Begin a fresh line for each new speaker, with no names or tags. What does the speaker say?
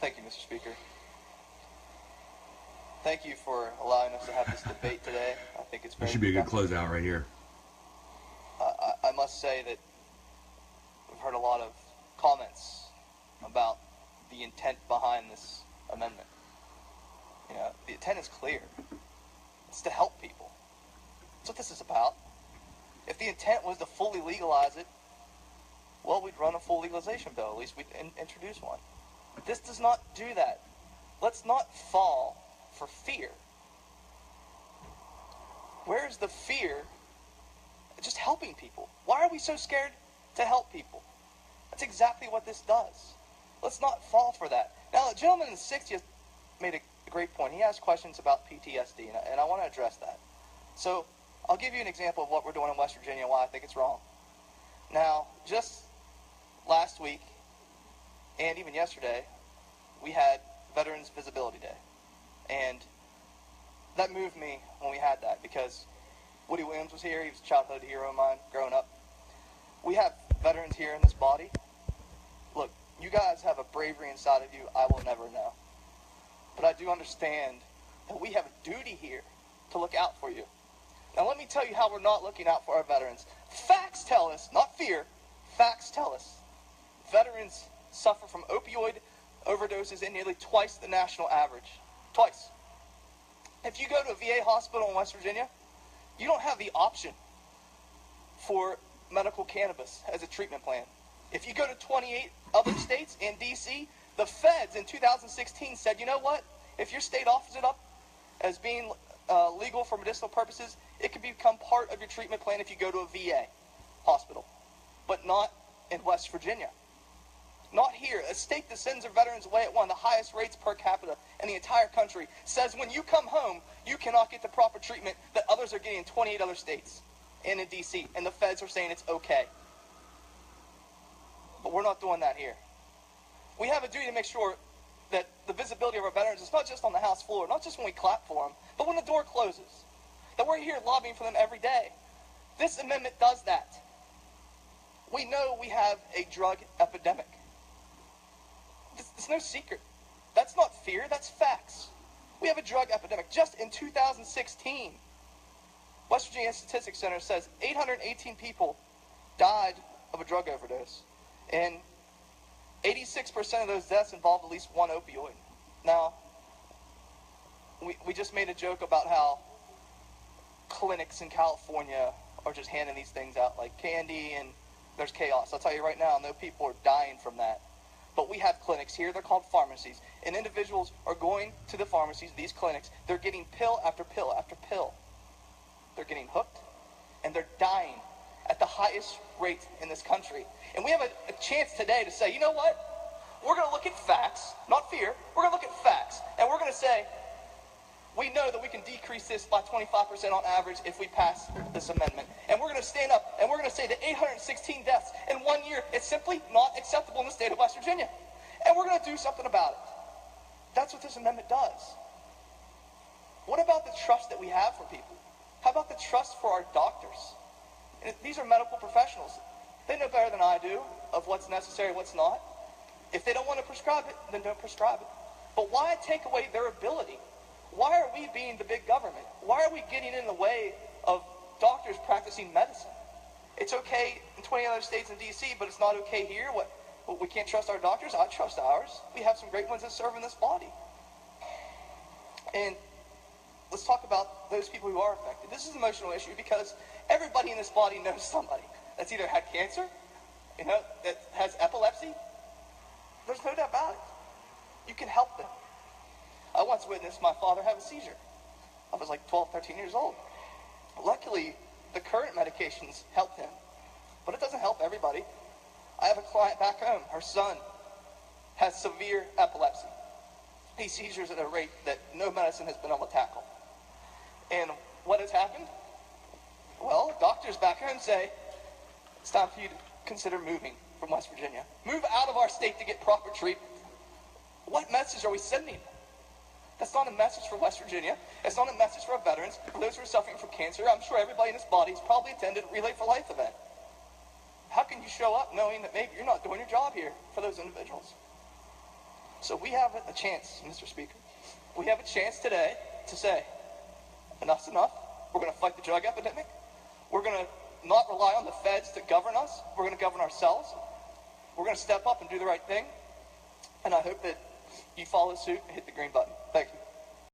Thank you, Mr. Speaker. Thank you for allowing us to have this debate today. I think it's very
This should be a good closeout right here.
I must say that we've heard a lot of comments about the intent behind this amendment. You know, the intent is clear. It's to help people. That's what this is about. If the intent was to fully legalize it, well, we'd run a full legalization bill. At least we'd introduce one. This does not do that. Let's not fall for fear. Where is the fear? Just helping people. Why are we so scared to help people? That's exactly what this does. Let's not fall for that. Now, the gentleman in the 60s made a great point. He asked questions about PTSD, and I want to address that. So, I'll give you an example of what we're doing in West Virginia and why I think it's wrong. Now, just last week, and even yesterday, we had Veterans Visibility Day. And that moved me when we had that, because Woody Williams was here. He was a childhood hero of mine growing up. We have veterans here in this body. Look, you guys have a bravery inside of you I will never know. But I do understand that we have a duty here to look out for you. Now let me tell you how we're not looking out for our veterans. Facts tell us, not fear, facts tell us, veterans suffer from opioid overdoses at nearly twice the national average. Twice. If you go to a VA hospital in West Virginia, you don't have the option for medical cannabis as a treatment plan. If you go to 28 other states and D.C., the feds in 2016 said, you know what? If your state offers it up as being legal for medicinal purposes, it can become part of your treatment plan if you go to a VA hospital. But not in West Virginia. Not here. A state that sends their veterans away at one of the highest rates per capita in the entire country says when you come home, you cannot get the proper treatment that others are getting in 28 other states and in D.C. And the feds are saying it's okay. But we're not doing that here. We have a duty to make sure that the visibility of our veterans is not just on the House floor, not just when we clap for them, but when the door closes. That we're here lobbying for them every day. This amendment does that. We know we have a drug epidemic. It's no secret. That's not fear, that's facts. We have a drug epidemic. Just in 2016, West Virginia Statistics Center says 818 people died of a drug overdose. And 86% of those deaths involved at least one opioid. Now, we just made a joke about how clinics in California are just handing these things out like candy and there's chaos. I'll tell you right now, no people are dying from that. But we have clinics here, they're called pharmacies, and individuals are going to the pharmacies, these clinics, they're getting pill after pill after pill. They're getting hooked, and they're dying at the highest rate in this country. And we have a chance today to say, you know what? We're going to look at facts, not fear. We're going to look at facts, and we're going to say, we know that we can decrease this by 25% on average if we pass this amendment. And we're going to stand up and we're going to say that 816 deaths in 1 year is simply not acceptable in the state of West Virginia. And we're going to do something about it. That's what this amendment does. What about the trust that we have for people? How about the trust for our doctors? And these are medical professionals. They know better than I do of what's necessary and what's not. If they don't want to prescribe it, then don't prescribe it. But why take away their ability? Why are we being the big government? Why are we getting in the way of doctors practicing medicine? It's okay in 20 other states in D.C., but it's not okay here? What, we can't trust our doctors? I trust ours. We have some great ones that serve in this body. And let's talk about those people who are affected. This is an emotional issue because everybody in this body knows somebody that's either had cancer, that has epilepsy. There's no doubt about it. You can help them. I once witnessed my father have a seizure. I was like 12, 13 years old. Luckily, the current medications helped him, but it doesn't help everybody. I have a client back home. Her son has severe epilepsy. He seizures at a rate that no medicine has been able to tackle. And what has happened? Well, doctors back home say, it's time for you to consider moving from West Virginia. Move out of our state to get proper treatment. What message are we sending? That's not a message for West Virginia. It's not a message for our veterans, for those who are suffering from cancer. I'm sure everybody in this body has probably attended a Relay for Life event. How can you show up knowing that maybe you're not doing your job here for those individuals? So we have a chance, Mr. Speaker. We have a chance today to say, enough's enough. We're going to fight the drug epidemic. We're going to not rely on the feds to govern us. We're going to govern ourselves. We're going to step up and do the right thing. And I hope that you follow suit and hit the green button. Thank you.